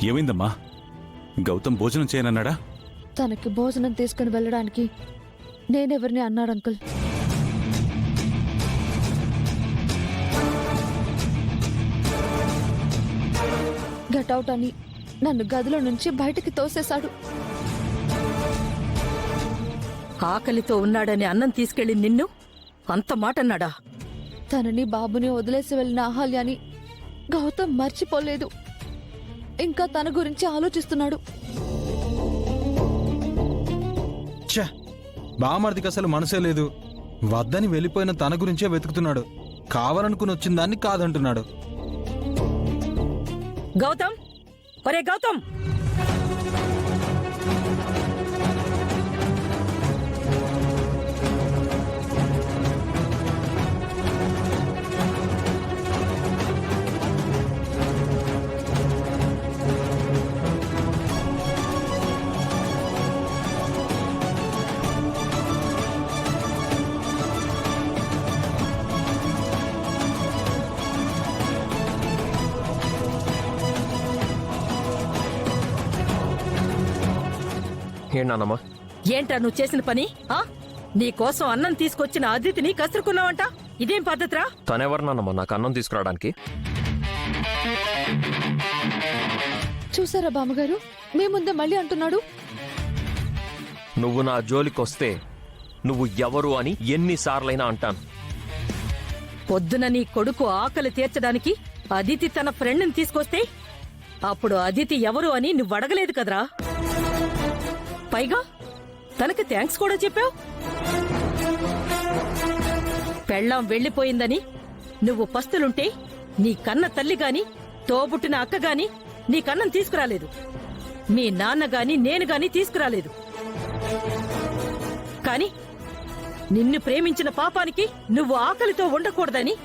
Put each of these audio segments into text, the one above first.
ఏమైందమ్మా? గౌతమ్ భోజనం చేయనన్నాడా? తనకి భోజనం తీసుకుని వెళ్ళడానికి నేనెవరిని అన్నాడు అంకుల్. గెటౌట్ అని నన్ను గదిలో నుంచి బయటికి తోసేశాడు. ఆకలితో ఉన్నాడని అన్నం తీసుకెళ్లి నిన్ను అంత మాటన్నాడా? తనని బాబుని వదిలేసి వెళ్ళిన అహల్యాని గౌతమ్ మర్చిపోలేదు. ఇంకా తన గురించి ఆలోచిస్తున్నాడు. బామర్దికి అసలు మనసే లేదు. వద్దని వెళ్ళిపోయిన తన గురించే వెతుకుతున్నాడు. కావాలనుకుని వచ్చిన దాన్ని కాదంటున్నాడు. గౌతమ్, ఒరే గౌతమ్! ఏంటమ్మా? ఏంట్రా నువ్వు చేసిన పని? నీకోసం అన్నం తీసుకొచ్చిన అదితిని కసురుకున్నావంట. ఇదేం పద్ధతిరా? తనెవరినమ్మా నాకు అన్నం తీసుకురావడానికి? చూసారా బామ్మగారు, మీ ముందే మళ్ళీ అంటున్నాడు. నువ్వు నా జోలికొస్తే నువ్వు ఎవరు అని ఎన్నిసార్లైనా అంటాను. పొద్దున నీ కొడుకు ఆకలి తీర్చడానికి అదితి తన ఫ్రెండ్ని తీసుకొస్తే అప్పుడు అదితి ఎవరు అని నువ్వు అడగలేదు కదరా. పైగా తనకి థ్యాంక్స్ కూడా చెప్పావు. పెళ్ళాం వెళ్లిపోయిందని నువ్వు పస్తులుంటే నీ కన్న తల్లి గాని తోబుట్టిన అక్క గాని నీ కన్నం తీసుకురాలేదు. మీ నాన్న గాని నేను గాని తీసుకురాలేదు. కాని నిన్ను ప్రేమించిన పాపానికి నువ్వు ఆకలితో ఉండకూడదని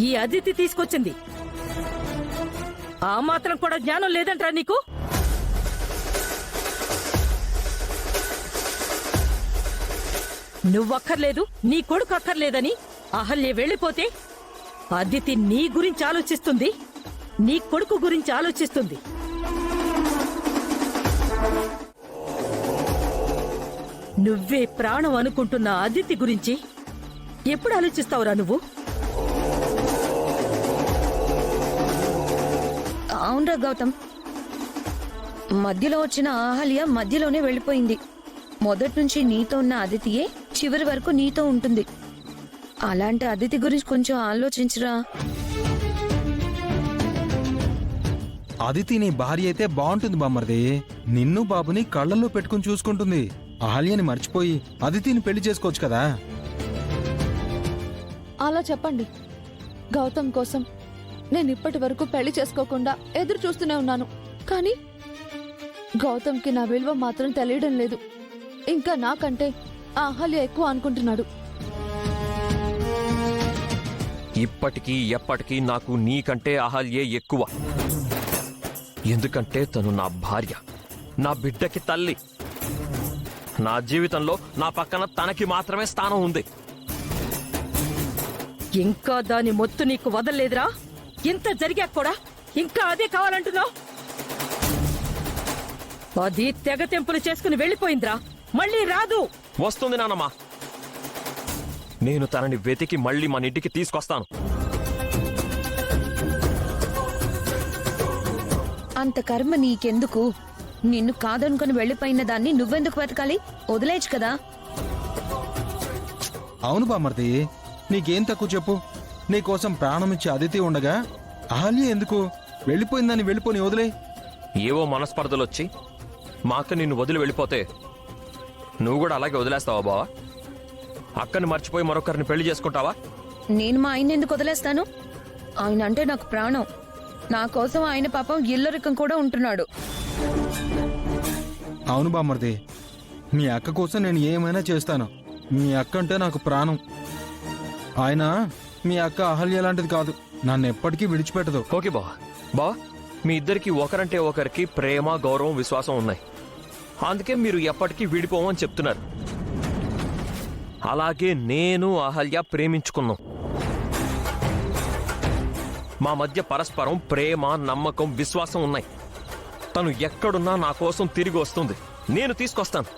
ఈ అదితి తీసుకొచ్చింది. ఆ మాత్రం కూడా జ్ఞానం లేదంట్రా నీకు? నువ్వక్కర్లేదు, నీ కొడుకు అక్కర్లేదని అహల్య వెళ్ళిపోతే అదితి నీ గురించి ఆలోచిస్తుంది, నీ కొడుకు గురించి ఆలోచిస్తుంది. నువ్వే ప్రాణం అనుకుంటున్న అదితి గురించి ఎప్పుడు ఆలోచిస్తావురా నువ్వు? అవునరా గౌతమ్, మధ్యలో వచ్చిన అహల్య మధ్యలోనే వెళ్ళిపోయింది. మొదటి నుంచి నీతో ఉన్న అదితియే చివరి వరకు నీతో ఉంటుంది. అలాంటి అదితి గురించి కొంచెం ఆలోచించరా. అదితి నీ భార్య అయితే బాగుంటుంది బామ్మర్ది. నిన్ను బాబుని కళ్ళల్లో పెట్టుకుని చూసుకుంటుంది. అహల్యని మర్చిపోయి అదితిని పెళ్లి చేసుకోవచ్చు కదా. అలా చెప్పండి. గౌతమ్ కోసం నేను ఇప్పటి వరకు పెళ్లి చేసుకోకుండా ఎదురు చూస్తూనే ఉన్నాను. కానీ గౌతమ్కి నా విలువ మాత్రం తెలియడం లేదు. ఇంకా నాకంటే ఆ అహల్య ఎక్కువ అనుకుంటున్నాడు. ఇప్పటికీ ఎప్పటికీ నాకు నీకంటే అహల్యే ఎక్కువ. ఎందుకంటే తను నా భార్య, నా బిడ్డకి తల్లి. నా జీవితంలో నా పక్కన తనకి మాత్రమే స్థానం ఉంది. ఇంకా దాని మొత్తు నీకు వదల్లేదురా? ఇంత జరిగాక కూడా ఇంకా అదే కావాలంటున్నావు? అది తెగ తెంపులు చేసుకుని వెళ్ళిపోయిందిరా, మళ్ళీ రాదు. వస్తుంది నానమ్మా. నేను తనని వెతికి మళ్ళీ మన ఇంటికి తీసుకొస్తాను. అంత కర్మ నీకెందుకు? నిన్ను కాదనుకుని వెళ్ళిపోయిన దాన్ని నువ్వెందుకు వెతకాలి? వదిలేచ్చు కదా. అవును బామ్మర్ది, నీకేం తక్కువ చెప్పు? నీకోసం ప్రాణమిచ్చి అదితి ఉండగా అహల్య ఎందుకు? వెళ్ళిపోయిందని వెళ్ళిపోని వదిలే. ఏవో మనస్పర్ధలొచ్చి మా అక్క నిన్ను వదిలి వెళ్ళిపోతే నువ్వు కూడా అలాగే వదిలేస్తావా బావా? అక్కని మర్చిపోయి మరొకరిని పెళ్లి చేసుకుంటావా? నేను మా ఆయన ఎందుకు వదిలేస్తాను? ఆయన అంటే నాకు ప్రాణం. నా కోసం ఆయన పాపం ఇల్లరికం కూడా ఉంటున్నాడు. అవును బామ్మర్ది, మీ అక్క కోసం నేను ఏమైనా చేస్తాను. మీ అక్క అంటే నాకు ప్రాణం. ఆయన మీ అక్క అహల్య లాంటిది కాదు. నన్ను ఎప్పటికీ విడిచిపెట్టదు. ఓకే బావా. బావా, మీ ఇద్దరికి ఒకరంటే ఒకరికి ప్రేమ, గౌరవం, విశ్వాసం ఉన్నాయి. అందుకే మీరు ఎప్పటికీ విడిపోమని చెప్తున్నారు. అలాగే నేను అహల్య ప్రేమించుకున్నాం. మా మధ్య పరస్పరం ప్రేమ, నమ్మకం, విశ్వాసం ఉన్నాయి. తను ఎక్కడున్నా నా కోసం తిరిగి వస్తుంది. నేను తీసుకొస్తాను.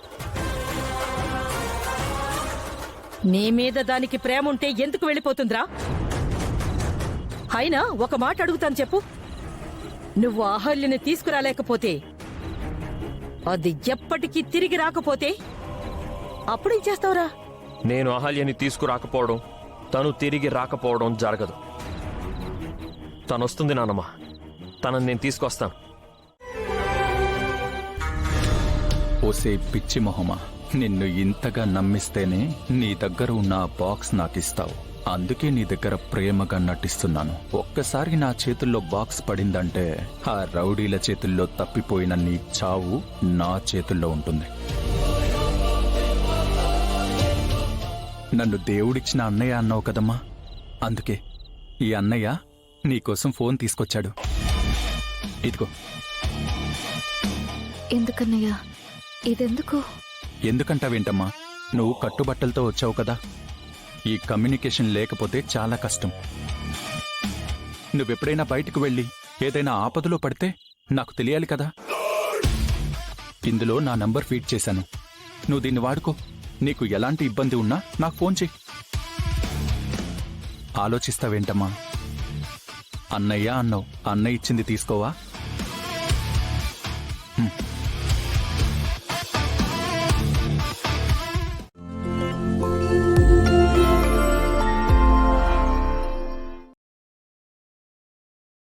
నీ మీద దానికి ప్రేమ ఉంటే ఎందుకు వెళ్ళిపోతుందిరా? అయినా ఒక మాట అడుగుతాను చెప్పు. నువ్వు అహల్యని తీసుకురాలేకపోతే, అది ఎప్పటికీ తిరిగి రాకపోతే అప్పుడేం చేస్తావురా? నేను అహల్యని తీసుకురాకపోవడం, తను తిరిగి రాకపోవడం జరగదు. తను వస్తుంది నానమ్మ. తనని నేను తీసుకొస్తాను. ఓసే పిచ్చి మొహమా, నిన్ను ఇంతగా నమ్మిస్తేనే నీ దగ్గర ఉన్న ఆ బాక్స్ నాకిస్తావు. అందుకే నీ దగ్గర ప్రేమగా నటిస్తున్నాను. ఒక్కసారి నా చేతుల్లో బాక్స్ పడిందంటే ఆ రౌడీల చేతుల్లో తప్పిపోయిన నీ చావు నా చేతుల్లో ఉంటుంది. నన్ను దేవుడిచ్చిన అన్నయ్య అన్నావు కదమ్మా, అందుకే ఈ అన్నయ్య నీకోసం ఫోన్ తీసుకొచ్చాడు. ఇదిగో. ఎందుకన్నయ్యా? ఇదెందుకు? ఎందుకంటావేంటమ్మా, నువ్వు కట్టుబట్టలతో వచ్చావు కదా. ఈ కమ్యూనికేషన్ లేకపోతే చాలా కష్టం. నువ్వెప్పుడైనా బయటకు వెళ్ళి ఏదైనా ఆపదలో పడితే నాకు తెలియాలి కదా. ఇందులో నా నంబర్ ఫీడ్ చేశాను. నువ్వు దీన్ని వాడుకో. నీకు ఎలాంటి ఇబ్బంది ఉన్నా నాకు ఫోన్ చెయ్యి. ఆలోచిస్తావేంటమ్మా? అన్నయ్య అన్నావు, అన్నయ్య ఇచ్చింది తీసుకోవా?